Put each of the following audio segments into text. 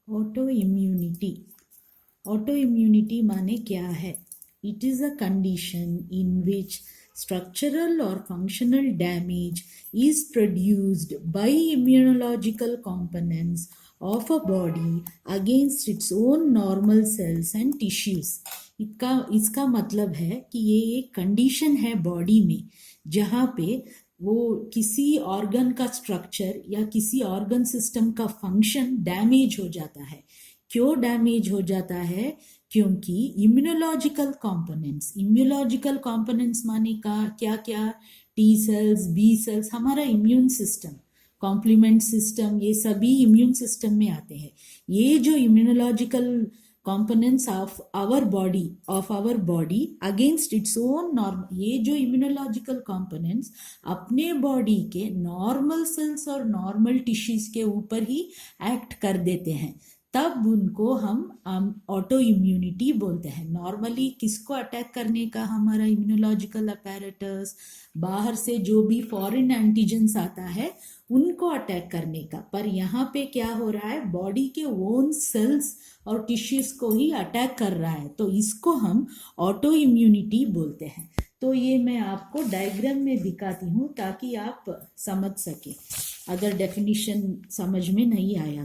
Auto immunity. Auto immunity माने क्या है? It is a condition in which structural or functional damage is produced by immunological components of a body against its own normal cells and tissues। इसका मतलब है कि ये एक condition है बॉडी में जहाँ पे वो किसी ऑर्गन का स्ट्रक्चर या किसी ऑर्गन सिस्टम का फंक्शन डैमेज हो जाता है। क्यों डैमेज हो जाता है? क्योंकि इम्यूनोलॉजिकल कंपोनेंट्स माने का क्या क्या? टी सेल्स, बी सेल्स, हमारा इम्यून सिस्टम, कॉम्प्लीमेंट सिस्टम, ये सभी इम्यून सिस्टम में आते हैं। ये जो immunological components of our body against its own norm, ये जो इम्यूनोलॉजिकल कंपोनेंट्स अपने बॉडी के नॉर्मल सेल्स और नॉर्मल टिश्यूज के ऊपर ही एक्ट कर देते हैं, तब उनको हम ऑटो इम्यूनिटी बोलते हैं। नॉर्मली किसको अटैक करने का? हमारा इम्यूनोलॉजिकल अपैरेटस, बाहर से जो भी फॉरेन एंटीजेंस आता है उनको अटैक करने का। पर यहाँ पे क्या हो रहा है? बॉडी के ओन सेल्स और टिश्यूज को ही अटैक कर रहा है, तो इसको हम ऑटो इम्यूनिटी बोलते हैं। तो ये मैं आपको डायग्राम में दिखाती हूँ ताकि आप समझ सके, अगर डेफिनेशन समझ में नहीं आया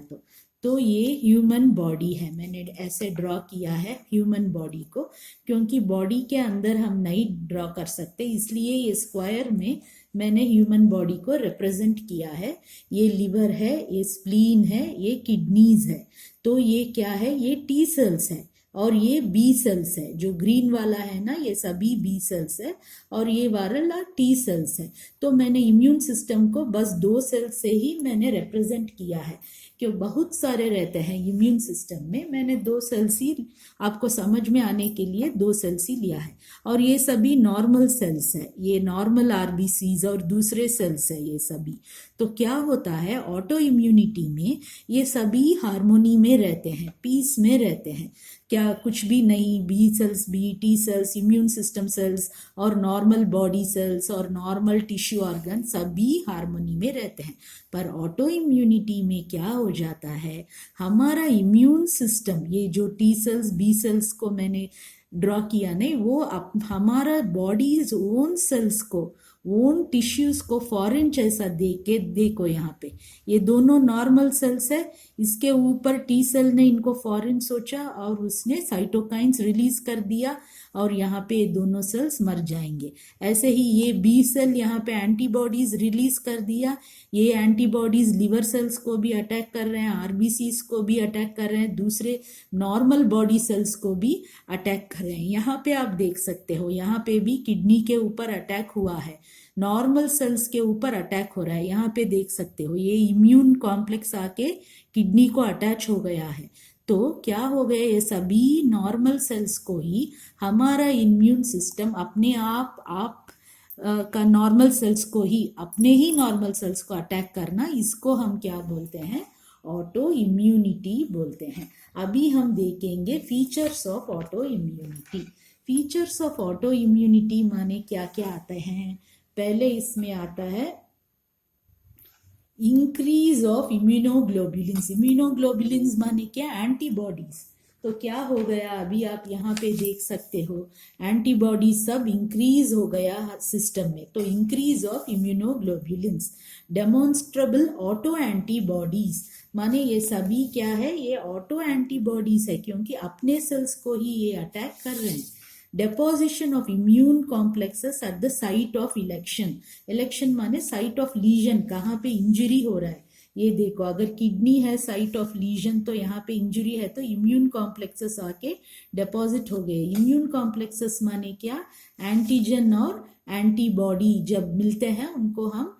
तो ये ह्यूमन बॉडी है। मैंने ऐसे ड्रॉ किया है ह्यूमन बॉडी को, क्योंकि बॉडी के अंदर हम नहीं ड्रॉ कर सकते, इसलिए ये स्क्वायर में मैंने ह्यूमन बॉडी को रिप्रेजेंट किया है। ये लिवर है, ये स्प्लीन है, ये किडनीज है। तो ये क्या है? ये टी सेल्स है और ये बी सेल्स है। जो ग्रीन वाला है ना, ये सभी बी सेल्स है और ये वाला टी सेल्स है। तो मैंने इम्यून सिस्टम को बस 2 सेल्स से ही मैंने रिप्रेजेंट किया है, क्यों बहुत सारे रहते हैं इम्यून सिस्टम में। मैंने 2 सेल्स ही, आपको समझ में आने के लिए 2 सेल्स ही लिया है। और ये सभी नॉर्मल सेल्स है, ये नॉर्मल आरबीसीज और दूसरे सेल्स है ये सभी। तो क्या होता है ऑटो इम्यूनिटी में? ये सभी हार्मोनी में रहते हैं, पीस में रहते हैं। क्या कुछ भी नहीं, बी सेल्स भी, T cells, immune system sales और नॉर्मल बॉडी सेल्स और नॉर्मल टिश्यू ऑर्गन सभी हार्मोनी में रहते हैं। पर ऑटो इम्यूनिटी में क्या हो जाता है? हमारा इम्यून सिस्टम, ये जो टी सेल्स बी सेल्स को मैंने ड्रॉ किया नहीं, वो हमारा बॉडीज ओन सेल्स को, ओन टिश्यूज को फॉरेन जैसा देखो यहाँ पे ये दोनों नॉर्मल सेल्स है, इसके ऊपर टी सेल ने इनको फॉरेन सोचा और उसने साइटोकाइंस रिलीज कर दिया और यहाँ पे ये दोनों सेल्स मर जाएंगे। ऐसे ही ये बी सेल यहाँ पे एंटीबॉडीज रिलीज कर दिया, ये एंटीबॉडीज लिवर सेल्स को भी अटैक कर रहे हैं, आरबीसीज को भी अटैक कर रहे हैं, दूसरे नॉर्मल बॉडी सेल्स को भी अटैक कर रहे हैं। यहाँ पे आप देख सकते हो, यहाँ पे भी किडनी के ऊपर अटैक हुआ है, नॉर्मल सेल्स के ऊपर अटैक हो रहा है। यहाँ पे देख सकते हो ये इम्यून कॉम्प्लेक्स आके किडनी को अटैच हो गया है। तो क्या हो गया? ये सभी नॉर्मल सेल्स को ही हमारा इम्यून सिस्टम अपने आप का नॉर्मल सेल्स को ही, अपने ही नॉर्मल सेल्स को अटैक करना, इसको हम क्या बोलते हैं? ऑटो इम्यूनिटी बोलते हैं। अभी हम देखेंगे features of auto immunity. Features of auto immunity माने क्या क्या आते हैं? पहले इसमें आता है इंक्रीज ऑफ इम्यूनोग्लोबुलिन्स। इम्यूनोग्लोबुलिन्स माने क्या? एंटीबॉडीज। तो क्या हो गया? अभी आप यहाँ पे देख सकते हो एंटीबॉडी सब इंक्रीज हो गया सिस्टम में। तो increase of immunoglobulins. Demonstrable autoantibodies माने ये सभी क्या है? ये ऑटो एंटीबॉडीज है, क्योंकि अपने सेल्स को ही ये अटैक कर रहे हैं। Deposition of immune complexes at the site of election. Election माने साइट ऑफ लीजन, कहाँ पे इंजरी हो रहा है। ये देखो, अगर किडनी है साइट ऑफ लीजन, तो यहाँ पे इंजरी है, तो इम्यून कॉम्प्लेक्सेस आके डिपॉजिट हो गए। इम्यून कॉम्प्लेक्सेस माने क्या? एंटीजन और एंटीबॉडी जब मिलते हैं उनको हम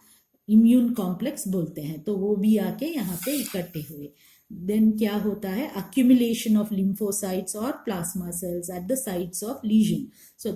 इम्यून कॉम्प्लेक्स बोलते हैं। तो वो भी आके यहाँ पे इकट्ठे हुए। देन क्या होता है? अक्यूमुलेशन ऑफ लिम्फोसाइट्स और plasma cells at the sites of lesion. So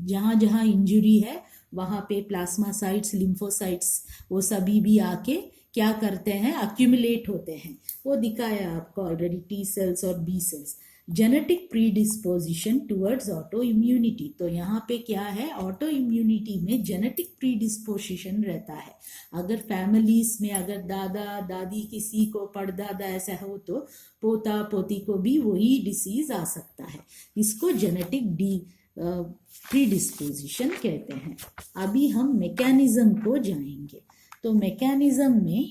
जहाँ जहाँ इंजुरी है वहाँ पे प्लाज्मा साइट्स, लिम्फोसाइट्स, वो सभी भी आके क्या करते हैं? अक्यूमुलेट होते हैं। वो दिखाया आपको ऑलरेडी, टी सेल्स और B cells. Genetic predisposition towards autoimmunity. तो यहाँ पे क्या है, ऑटो इम्यूनिटी में जेनेटिक प्रीडिस्पोजिशन रहता है। अगर फैमिलीज में अगर दादा दादी किसी को परदादा ऐसा हो तो पोता पोती को भी वही डिसीज आ सकता है। इसको जेनेटिक प्रीडिस्पोजिशन कहते हैं। अभी हम मैकेनिज्म को जाएंगे। तो मैकेनिज्म में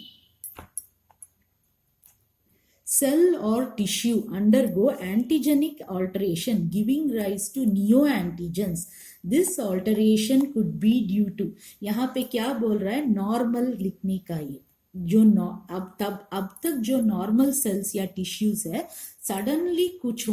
cell or tissue undergo antigenic alteration giving rise to neoantigens. This alteration could be due to, यहाँ पे क्या बोल रहा है, नॉर्मल लिखने का ये जो अब तक जो नॉर्मल सेल्स या टिश्यूज है सडनली कुछ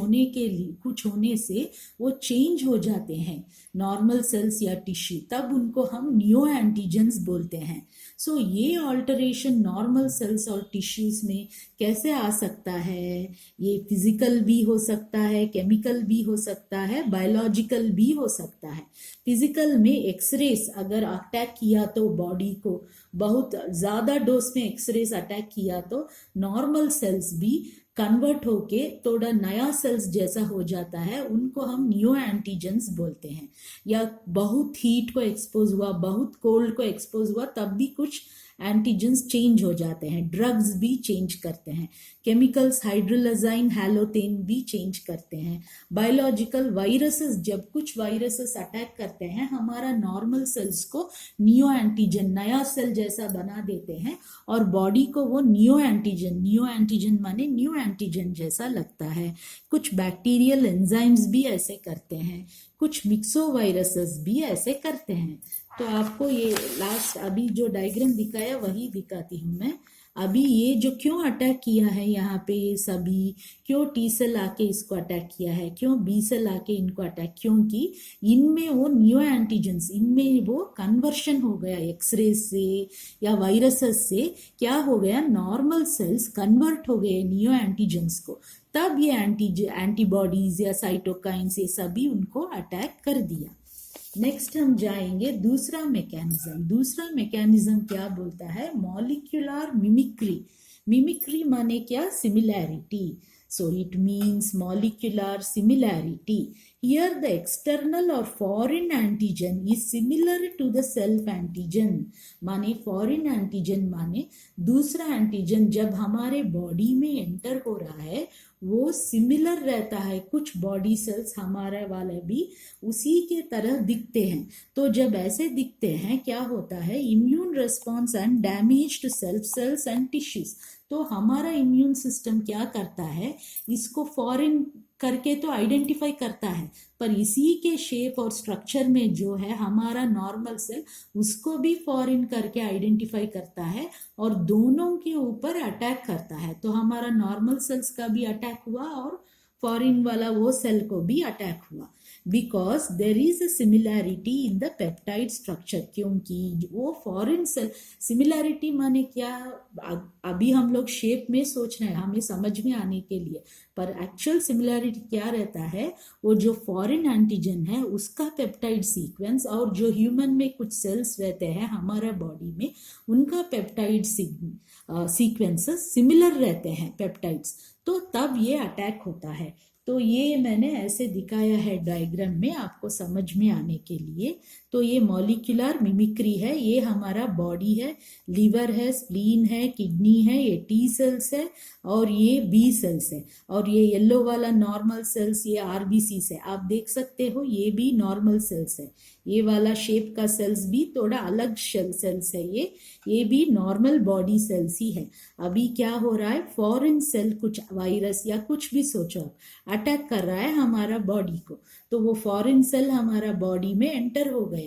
होने से वो चेंज हो जाते हैं नॉर्मल सेल्स या टिश्यू, तब उनको हम न्यू एंटीजेंस बोलते हैं। सो ये ऑल्टरेशन नॉर्मल सेल्स और टिश्यूज में कैसे आ सकता है, ये फिजिकल भी हो सकता है, केमिकल भी हो सकता है, बायोलॉजिकल भी हो सकता है। फिजिकल में एक्सरेस अगर अटैक किया तो बॉडी को बहुत ज़्यादा डोज में एक्सरेस अटैक किया तो नॉर्मल सेल्स भी कन्वर्ट होके थोड़ा नया सेल्स जैसा हो जाता है, उनको हम न्यू एंटीजेंस बोलते हैं। या बहुत हीट को एक्सपोज हुआ, बहुत कोल्ड को एक्सपोज हुआ, तब भी कुछ एंटीजेंस चेंज हो जाते हैं। ड्रग्स भी चेंज करते हैं, केमिकल्स हाइड्रोलाजाइन हैलोथेन भी चेंज करते हैं। बायोलॉजिकल वायरसेस, जब कुछ वायरसेस अटैक करते हैं हमारा नॉर्मल सेल्स को न्यू एंटीजन नया सेल जैसा बना देते हैं और बॉडी को वो न्यू एंटीजन माने न्यू एंटीजन जैसा लगता है। कुछ बैक्टीरियल एंजाइम्स भी ऐसे करते हैं, कुछ मिक्सो वायरसेस भी ऐसे करते हैं। तो आपको ये लास्ट अभी जो डायग्राम दिखाया वही दिखाती हूँ मैं। अभी ये जो क्यों अटैक किया है यहाँ पे, ये सभी क्यों टी सेल आके इसको अटैक किया है, क्यों बी सेल आके इनको अटैक, क्योंकि इनमें वो न्यू एंटीजेंस, इनमें वो कन्वर्शन हो गया एक्सरे से या वायरसेस से, क्या हो गया, नॉर्मल सेल्स कन्वर्ट हो गए न्यू एंटीजेंस को, तब ये एंटीबॉडीज या साइटोकाइंस ये सभी उनको अटैक कर दिया। नेक्स्ट हम जाएंगे दूसरा मैकेनिज्म क्या बोलता है, मॉलिक्यूलर मिमिक्री माने क्या, similarity. So it means molecular similarity. Here the external or foreign antigen is similar to the self antigen. माने foreign antigen माने दूसरा एंटीजन जब हमारे बॉडी में एंटर हो रहा है वो सिमिलर रहता है। कुछ बॉडी सेल्स हमारे वाले भी उसी के तरह दिखते हैं। तो जब ऐसे दिखते हैं क्या होता है, immune response and damage to cells and tissues. तो हमारा इम्यून सिस्टम क्या करता है, इसको फॉरेन करके तो आइडेंटिफाई करता है, पर इसी के शेप और स्ट्रक्चर में जो है हमारा नॉर्मल सेल उसको भी फॉरेन करके आइडेंटिफाई करता है और दोनों के ऊपर अटैक करता है। तो हमारा नॉर्मल सेल्स का भी अटैक हुआ और फॉरेन वाला वो सेल को भी अटैक हुआ, because there is a similarity in the peptide structure. क्योंकि वो फॉरेन सेल सिमिलैरिटी माने क्या, अभी हम लोग शेप में सोच रहे हैं हमें समझ में आने के लिए, पर एक्चुअल सिमिलैरिटी क्या रहता है, वो जो फॉरेन एंटीजन है उसका पेप्टाइड सीक्वेंस और जो ह्यूमन में कुछ सेल्स रहते हैं हमारा बॉडी में उनका पेप्टाइड सीक्वेंसेस सिमिलर रहते हैं पेप्टाइड्स, तो तब ये अटैक होता है। तो ये मैंने ऐसे दिखाया है डायग्राम में आपको समझ में आने के लिए। तो ये मॉलिक्यूलर मिमिक्री है, ये हमारा बॉडी है, लीवर है, स्प्लीन है, किडनी है, ये टी सेल्स है और ये बी सेल्स है, और ये येलो वाला नॉर्मल सेल्स ये आरबीसी है। आप देख सकते हो ये भी नॉर्मल सेल्स है, ये वाला शेप का सेल्स भी थोड़ा अलग सेल्स है, ये भी नॉर्मल बॉडी सेल्स ही है। अभी क्या हो रहा है, फॉरेन सेल कुछ वायरस या कुछ भी सोचो अटैक कर रहा है हमारा बॉडी को, तो वो फॉरेन सेल हमारा बॉडी में एंटर हो गया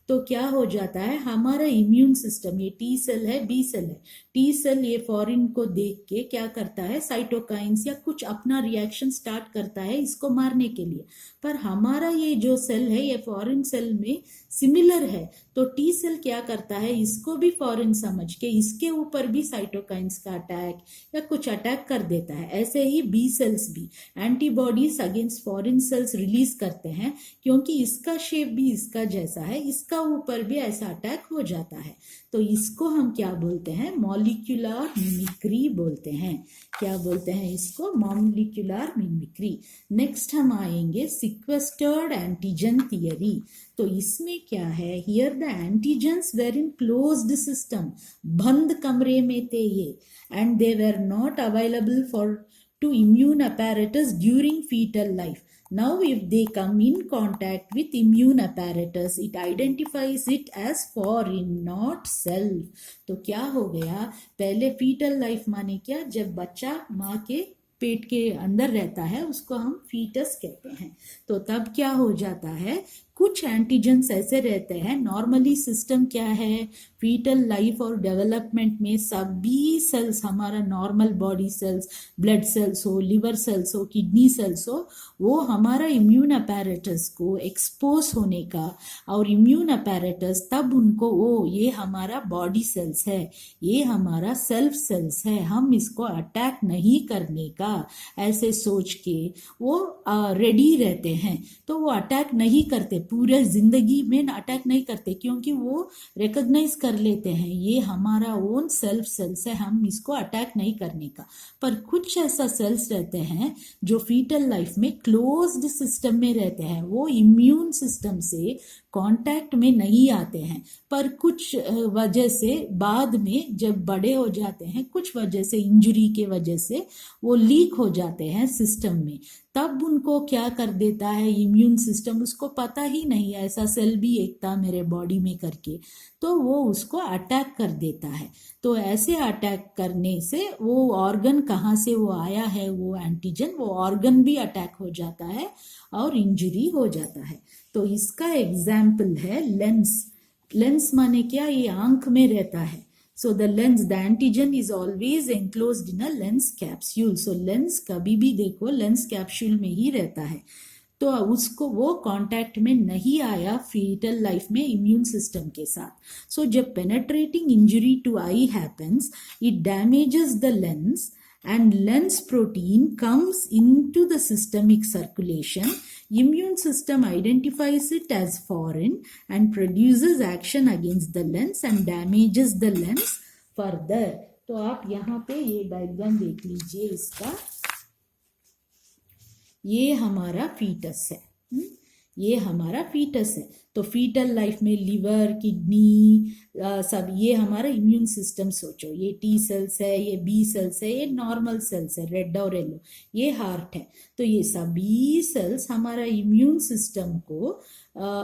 तो क्या हो जाता है, हमारा इम्यून सिस्टम, ये टी सेल है, बी सेल है, टी सेल ये फॉरेन को देख के क्या करता है, साइटोकाइंस या कुछ अपना रिएक्शन स्टार्ट करता है इसको मारने के लिए। पर हमारा ये जो सेल है ये फॉरेन सेल में सिमिलर है, तो टी सेल क्या करता है, इसको भी फॉरेन समझ के इसके ऊपर भी साइटोकाइंस का अटैक या कुछ अटैक कर देता है। ऐसे ही बी सेल्स भी antibodies against foreign cells release करते हैं, क्योंकि इसका शेप भी इसका जैसा है, इसका का ऊपर भी ऐसा अटैक हो जाता है। तो इसको हम क्या बोलते हैं, मॉलिक्यूलर मिमिक्री बोलते हैं। क्या बोलते हैं इसको, मॉलिक्यूलर मिमिक्री। नेक्स्ट हम आएंगे सिक्वेस्टर्ड एंटीजन थियरी। तो इसमें क्या है, here the antigens were in closed system, बंद कमरे में थे ये, and they were not available for to immune apparatus during fetal life. Now if they come in contact with immune apparatus, it identifies it as foreign, not self. तो क्या हो गया, पहले fetal life माने क्या, जब बच्चा माँ के पेट के अंदर रहता है उसको हम फीटस कहते हैं। तो तब क्या हो जाता है, कुछ एंटीजेंस ऐसे रहते हैं, नॉर्मली सिस्टम क्या है, फीटल लाइफ और डेवलपमेंट में सभी सेल्स, हमारा normal body cells, blood cells हो, लिवर सेल्स हो, किडनी सेल्स हो, वो हमारा इम्यून अपैरेटस को एक्सपोज होने का, और इम्यून अपैरेटस तब उनको वो ये हमारा बॉडी सेल्स है, ये हमारा सेल्फ सेल्स है, हम इसको अटैक नहीं करने का ऐसे सोच के वो रेडी रहते हैं। तो वो अटैक नहीं करते, पूरे जिंदगी में अटैक नहीं करते, क्योंकि वो रिकॉग्नाइज कर लेते हैं ये हमारा ओन सेल्फ सेल्स है, हम इसको अटैक नहीं करने का। पर कुछ ऐसा सेल्स रहते हैं जो फीटल लाइफ में क्लोज्ड सिस्टम में रहते हैं, वो इम्यून सिस्टम से कांटेक्ट में नहीं आते हैं, पर कुछ वजह से बाद में जब बड़े हो जाते हैं, कुछ वजह से, इंजरी के वजह से वो लीक हो जाते हैं सिस्टम में, तब उनको क्या कर देता है इम्यून सिस्टम, उसको पता ही नहीं ऐसा सेल भी एक था मेरे बॉडी में करके, तो वो उसको अटैक कर देता है। तो ऐसे अटैक करने से वो ऑर्गन कहाँ से वो आया है, वो एंटीजन, वो ऑर्गन भी अटैक हो जाता है और इंजरी हो जाता है। तो इसका एग्जाम्पल है लेंस। लेंस माने क्या, ये आंख में रहता है। So the lens, the antigen is always enclosed in a lens capsule. So lens कभी भी देखो lens capsule में ही रहता है, तो उसको वो कांटेक्ट में नहीं आया फीटल लाइफ में इम्यून सिस्टम के साथ। सो जब penetrating injury to eye happens, it damages the lens and lens protein comes into the systemic circulation. Immune system identifies it as foreign and produces action against the lens and damages the lens further. तो आप यहाँ पे ये diagram देख लीजिए इसका, ये हमारा फीटस है, ये हमारा फीटस है। तो फीटल लाइफ में लिवर, किडनी, सब ये हमारा इम्यून सिस्टम, सोचो ये टी सेल्स है, ये बी सेल्स है, ये नॉर्मल सेल्स है, रेड और येलो, ये हार्ट है। तो ये सभी सेल्स हमारा इम्यून सिस्टम को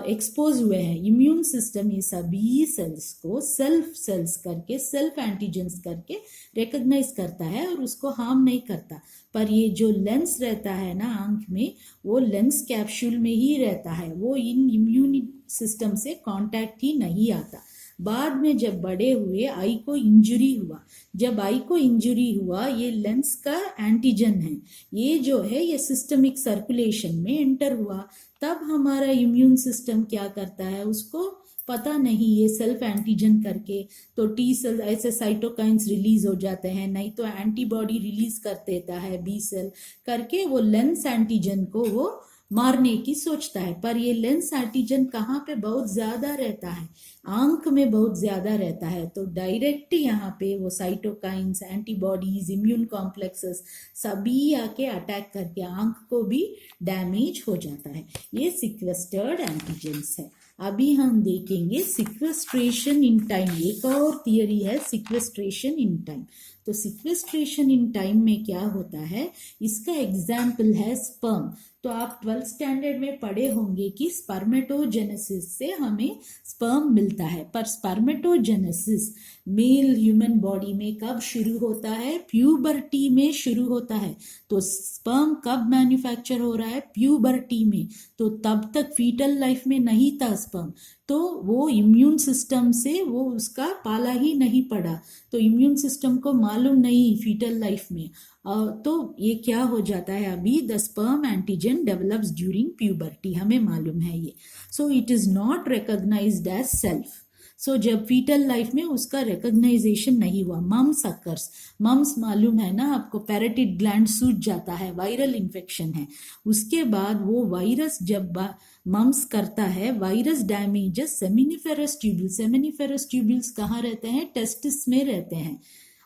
एक्सपोज हुए हैं। इम्यून सिस्टम ये सभी सेल्स को सेल्फ सेल्स करके, सेल्फ एंटीजेंस करके रिकॉग्नाइज करता है और उसको हार्म नहीं करता। पर ये जो लेंस रहता है ना आंख में, वो लेंस कैप्सूल में ही रहता है, वो इन इम्यून सिस्टम से कांटेक्ट ही नहीं आता। बाद में जब बड़े हुए, आई को इंजरी हुआ, जब आई को इंजरी हुआ, ये लेंस का एंटीजन है, ये जो है ये सिस्टमिक सर्कुलेशन में एंटर हुआ, तब हमारा इम्यून सिस्टम क्या करता है, उसको पता नहीं ये सेल्फ एंटीजन करके, तो टी सेल ऐसे साइटोकाइंस रिलीज हो जाते हैं, नहीं तो एंटीबॉडी रिलीज कर देता है बी सेल करके, वो लेंस एंटीजन को वो मारने की सोचता है। पर ये लेंस एंटीजन कहाँ पे बहुत ज्यादा रहता है, आंख में बहुत ज्यादा रहता है, तो डायरेक्ट यहाँ पे वो साइटोकाइंस, एंटीबॉडीज, इम्यून कॉम्प्लेक्सेस सभी आके अटैक करके आंख को भी डैमेज हो जाता है। ये सिक्वेस्टर्ड एंटीजेंस है। अभी हम देखेंगे सिक्वेस्ट्रेशन इन टाइम। एक और थियरी है सिक्वेस्ट्रेशन इन टाइम। तो सिक्वेस्ट्रेशन इन टाइम में क्या होता है, इसका एग्जाम्पल है स्पर्म। तो आप 12th स्टैंडर्ड में पढ़े होंगे कि स्पर्मेटोजेनेसिस से हमें स्पर्म मिलता है, पर स्पर्मेटोजेनेसिस मेल ह्यूमन बॉडी में कब शुरू होता है, प्यूबर्टी में शुरू होता है। तो स्पर्म कब मैन्युफैक्चर हो रहा है, प्यूबर्टी में। तो तब तक फीटल लाइफ में नहीं था स्पर्म, तो वो इम्यून सिस्टम से वो उसका पाला ही नहीं पड़ा, तो इम्यून सिस्टम को मालूम नहीं फीटल लाइफ में। तो ये क्या हो जाता है, अभी the sperm antigen develops during puberty, हमें मालूम है ये। So it is not recognised as self. So जब फीटल लाइफ में उसका रिकॉग्नाइजेशन नहीं हुआ, मम्स अकर्स, मम्स मालूम है ना आपको, पैराटिड ग्लैंड सूज जाता है, वायरल इन्फेक्शन है, उसके बाद वो वायरस जब मम्स करता है, virus damages seminiferous tubules. Seminiferous tubules कहाँ रहते हैं? टेस्टिस में रहते हैं,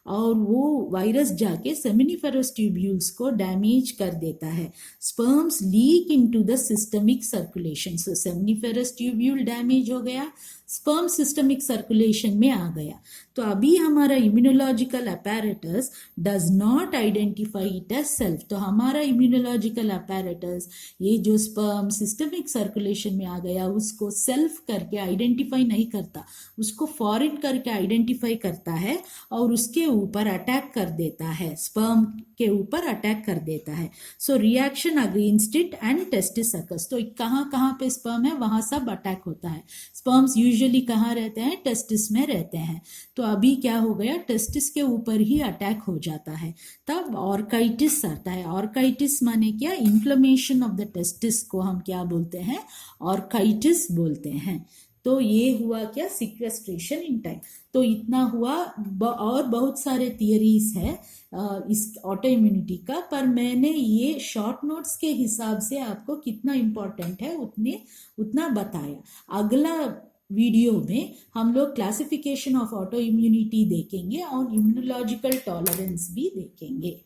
और वो वायरस जाके सेमिनिफेरस ट्यूब्यूल्स को डैमेज कर देता है। Sperms leak into the systemic circulation. So seminiferous tubule damage हो गया, स्पर्म सिस्टमिक सर्कुलेशन में आ गया, तो अभी हमारा immunological apparatus does not identify it as self. तो हमारा इम्यूनोलॉजिकल अपैरेटस ये जो स्पर्म सिस्टमिक सर्कुलेशन में आ गया उसको सेल्फ करके आइडेंटिफाई नहीं करता, उसको फॉरेन करके आइडेंटिफाई करता है और उसके ऊपर अटैक कर देता है, स्पर्म के ऊपर अटैक कर देता है। So reaction against it and testis occurs. तो कहाँ कहाँ पे स्पर्म है वहां सब अटैक होता है। स्पर्म्स यूजुअली कहाँ रहते हैं? टेस्टिस में रहते हैं। तो अभी क्या हो गया? टेस्टिस के ऊपर ही अटैक हो जाता है, तब ऑर्काइटिस आता है। ऑर्काइटिस माने क्या? इन्फ्लेमेशन ऑफ द टेस्टिस को हम क्या बोलते हैं? ऑर्काइटिस बोलते हैं। तो ये हुआ क्या? Sequestration in time. तो इतना हुआ, और बहुत सारे थियरीज है इस ऑटो इम्यूनिटी का, पर मैंने ये शॉर्ट नोट्स के हिसाब से आपको कितना इम्पोर्टेंट है उतना बताया। अगला वीडियो में हम लोग क्लासिफिकेशन ऑफ ऑटो इम्यूनिटी देखेंगे और इम्यूनोलॉजिकल टॉलरेंस भी देखेंगे।